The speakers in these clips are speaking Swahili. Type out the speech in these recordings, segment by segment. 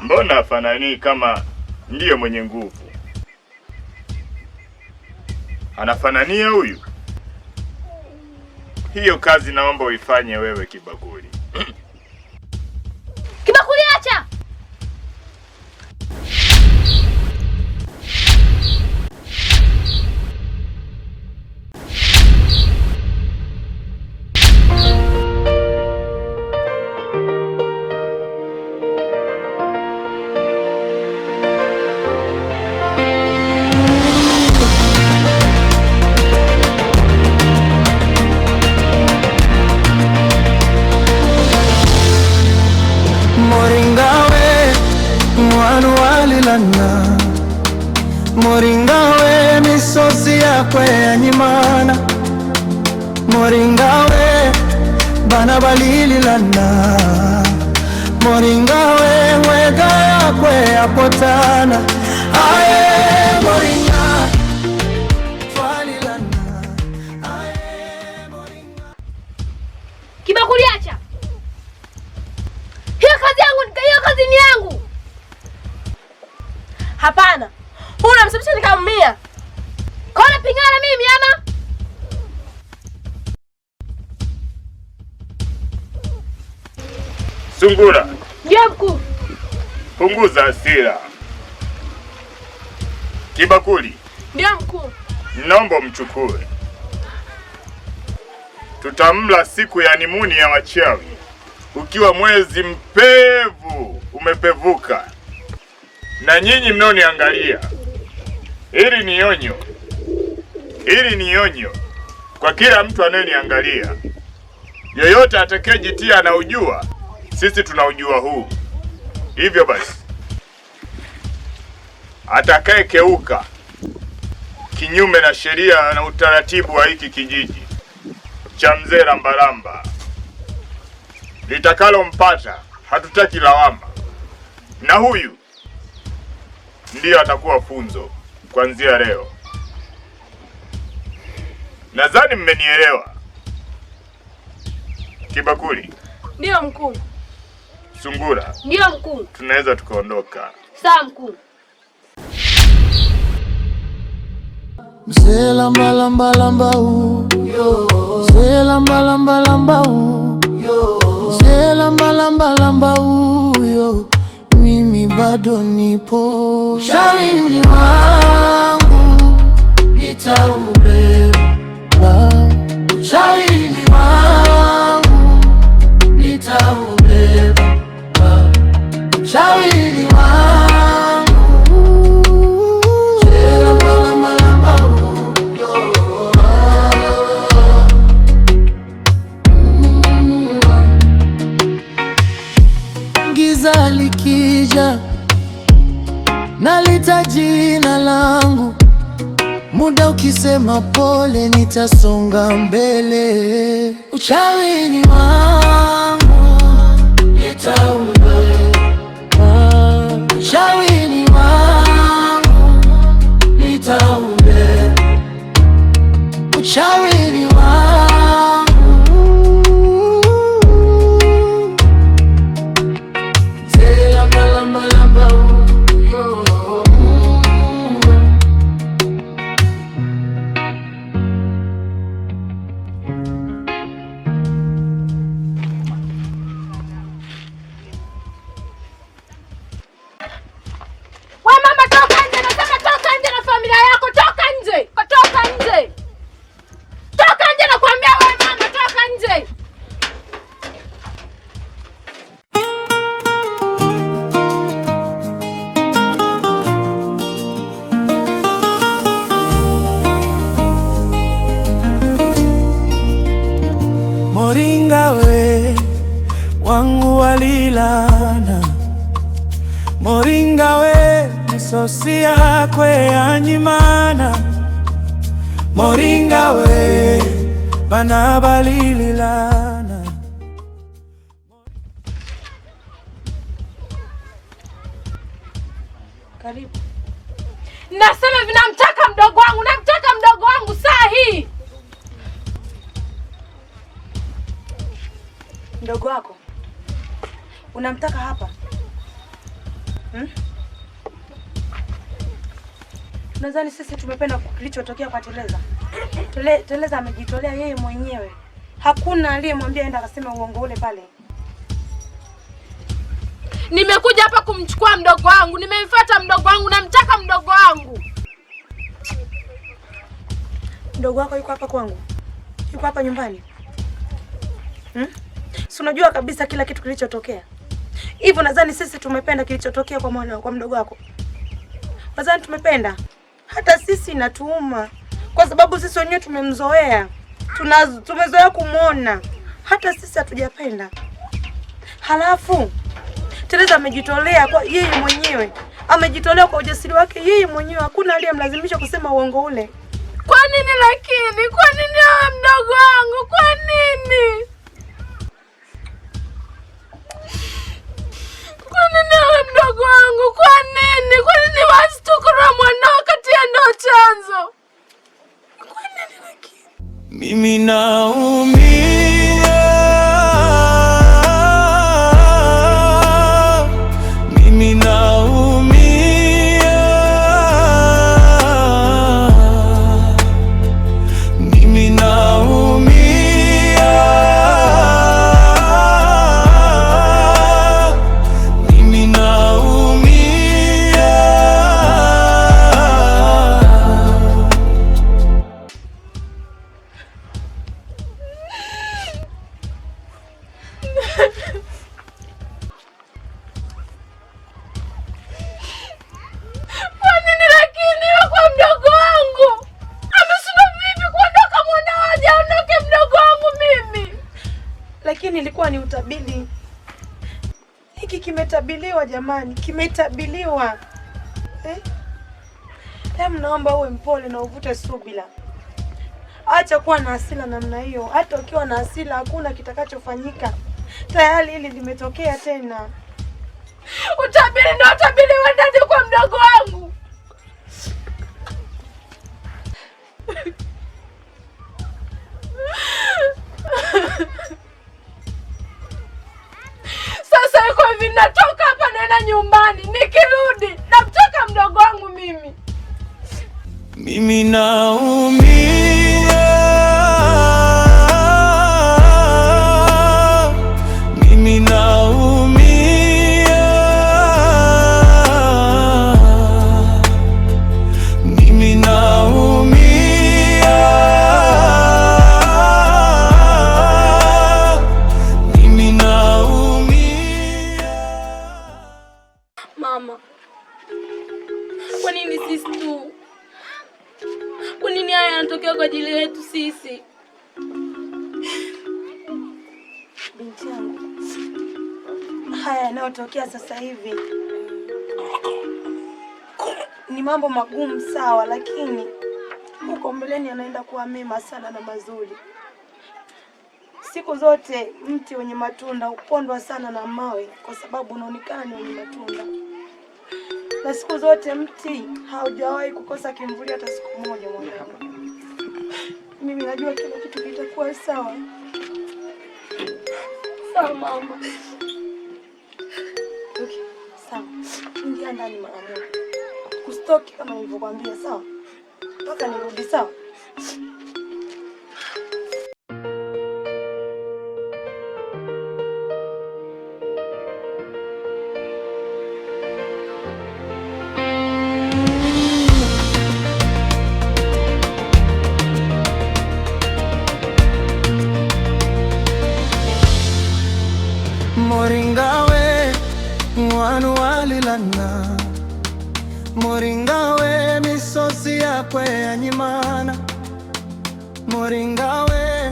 Mbona afanani kama ndiye mwenye nguvu? Anafanania huyu? Hiyo kazi naomba uifanye wewe Kibakuli. Kibakuli acha! Moringawe misozi yakwe yanyimana, Moringawe bana balililana, Moringawe mwega yakwe yapotana. Aye Moringa twalilana, aye Moringa. Kibakuli acha! Hiyo kazi yangu, hiyo kazi ni yangu. Hapana. Huyu unamsababisha nikamumia. Kona pingana mimi ama? Sungura. Ndio mkuu. Punguza hasira. Kibakuli. Ndio mkuu. Naomba mchukue. Tutamla siku ya nimuni ya wachawi. Ukiwa mwezi mpevu umepevuka. Na nyinyi mnaoniangalia, hili ni onyo. Hili ni onyo kwa kila mtu anayeniangalia. Yoyote atakayejitia na ujua, sisi tunaujua huu. Hivyo basi, atakayekeuka kinyume na sheria na utaratibu wa hiki kijiji cha Mzee Lambalamba, litakalompata hatutaki lawama. Na huyu ndiyo atakuwa funzo kuanzia leo. Nadhani mmenielewa. Kibakuli. Ndio mkuu. Sungura. Ndio mkuu. Tunaweza tukaondoka. Sawa mkuu. Mzee Lambalamba yo, Mzee Lambalamba yo, Mzee Lambalamba yo, mimi bado nipo. Ushauri wangu nitaubeba, ushauri wangu nitaubeba, ushauri wangu. Giza likija nalita jina langu, muda ukisema pole nitasonga mbele. Uchawi ni wangu nitaubeba, uchawi ni wangu nitaubeba, uchawi ni wangu. Moringawe wangu walilana, Moringawe misosi yakwe yanyimana, Moringawe bana balililana. Karibu. Nasema vinamtaka mdogo wangu, namtaka mdogo wangu saa hii. Mdogo wako Unamtaka hapa? Nadhani sisi tumependa kilichotokea kwa Teleza. Teleza amejitolea yeye mwenyewe. Hakuna aliyemwambia aenda akasema uongo ule pale. Nimekuja hapa kumchukua mdogo wangu. Nimemfuata mdogo wangu, namtaka mdogo wangu. Mdogo wako yuko hapa kwangu? Yuko hapa nyumbani? Si unajua kabisa kila kitu kilichotokea. Hivyo nadhani sisi tumependa kilichotokea kwa mwana kwa mdogo wako. Nadhani tumependa. Hata sisi inatuuma kwa sababu sisi wenyewe tumemzoea. Tumezoea kumuona. Hata sisi hatujapenda. Halafu Teleza amejitolea kwa yeye mwenyewe. Amejitolea kwa ujasiri wake yeye mwenyewe. Hakuna aliyemlazimisha kusema uongo ule. Kwa nini lakini? Kwa nini wewe mdogo wangu? Kwa nini? Kwa nini wewe mdogo wangu? Kwa nini? Kwa nini wasitukura mwanao kati ya ndo chanzo? Kwa nini lakini? Mimi naumia. Mimi naumia. Mimi naumia. Mimi naumia. Kwa nini lakini kwa mdogo wangu? Ameshinda vipi kuondoka mwanao aje aondoke mdogo wangu mimi? Lakini ilikuwa ni utabiri. Hiki kimetabiliwa jamani, kimetabiliwa. Naomba uwe mpole na uvute subira. Acha kuwa na hasira namna hiyo. Hata ukiwa na hasira hakuna kitakachofanyika. Tayari hili limetokea tena. Utabiri ndio utabiri wendaje kwa mdogo wangu? Sasa yuko hivi, natoka hapa naenda nyumbani. Nikirudi namtaka mdogo wangu mimi. Mimi naumia. Mimi naumia. Mimi naumia. Mimi naumia. Mama, kwa nini sisi tu? Kwa nini haya yanatokea kwa ajili yetu sisi? Binti yangu, haya yanayotokea sasa hivi ni mambo magumu sawa, lakini huko mbeleni anaenda kuwa mema sana na mazuri. Siku zote mti wenye matunda hupondwa sana na mawe kwa sababu unaonekana ni wenye matunda. Na siku zote mti haujawahi kukosa kimvuli hata siku moja mwanangu. Mimi najua kila kitu kitakuwa sawa. Sawa mama. Okay, sawa. Ingia ndani mara moja. Kustoki kama nilivyokuambia, sawa? Mpaka nirudi, sawa? Moringawe mwanu walilana. Moringawe misosi yakwe yanyimana. Moringawe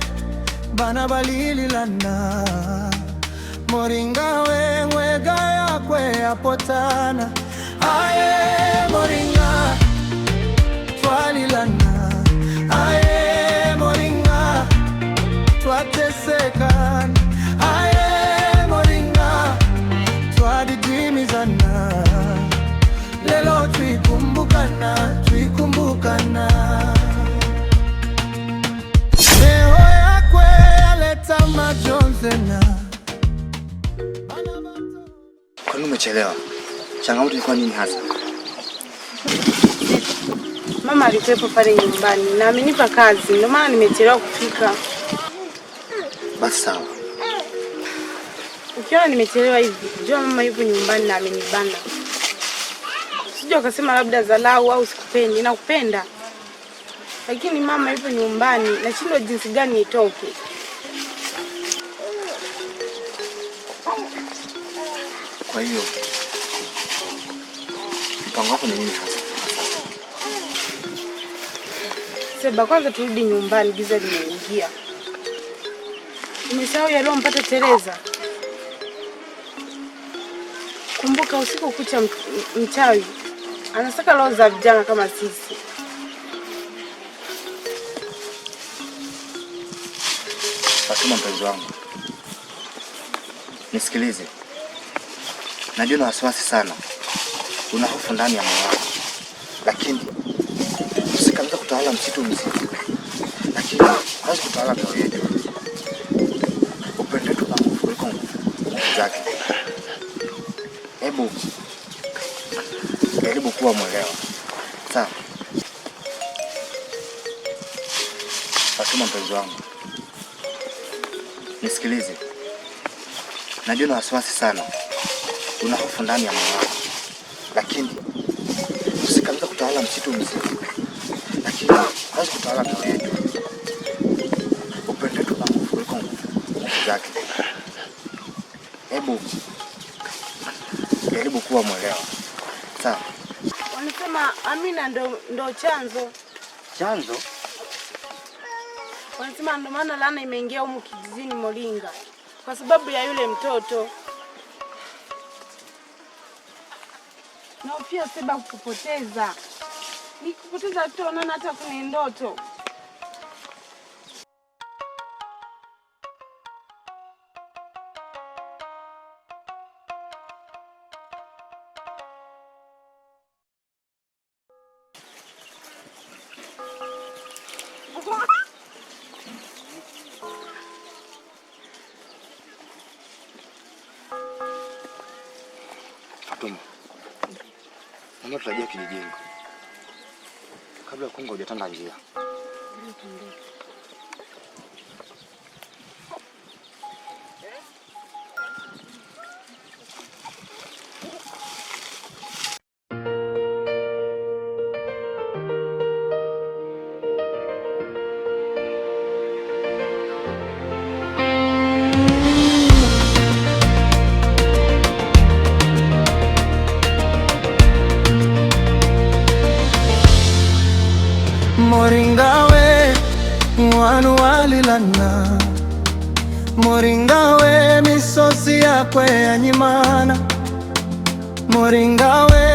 bana balililana. Moringawe mwega yakwe yapotana. Aye moringa twalilana. Aye moringa twatesekana. Aye moringa twadidimizana. Lelo twikumbukana, twikumbukana. Leo yakwe yaleta majonzena. umechelewa? Changamoto ilikuwa nini hasa? Mama alikuwepo pale nyumbani na amenipa kazi, ndio maana nimechelewa kufika. Basi sawa. Ukiona nimechelewa hivi, jua mama yupo nyumbani na amenibana. Sijui akasema labda dharau au sikupendi, nakupenda. Lakini mama yupo nyumbani, nashindwa jinsi gani nitoke. Kwa hiyo mpango wako ni nini hasa? Seba, kwanza turudi nyumbani, giza limeingia. Umesahau yaliyompata Tereza? Kumbuka usiku kucha mchawi anasaka roho za vijana kama sisi. Fatuma mpenzi wangu, nisikilize. Najua na wasiwasi sana, una hofu ndani ya moyo wako, lakini usikamza kutawala msitu mzima, lakini hawezi kutawala mioyo yetu. Upendo wetu na nguvu kuliko nguvu zake. Hebu jaribu kuwa mwelewa, sawa? Fatuma mpenzi wangu, nisikilize. Najua na wasiwasi sana, una hofu ndani ya moyo wako, lakini usikamza kutawala msitu mzima, lakini hawezi kutawala mioyo yetu. Upendo wetu na nguvu kuliko nguvu zake. Hebu jaribu kuwa mwelewa, sawa? Wanasema Amina ndo chanzo. Chanzo? Wanasema ndo maana laana imeingia humu kijijini Moringa kwa sababu ya yule mtoto. Na pia Seba kukupoteza. Nikupoteza tutaonana hata kwenye ndoto. Fatuma, naomba tutarejea kijijini kabla ya kunga hujatanda njia. Moringawe mwanu walilana, Moringawe misosi yakwe yanyimana, Moringawe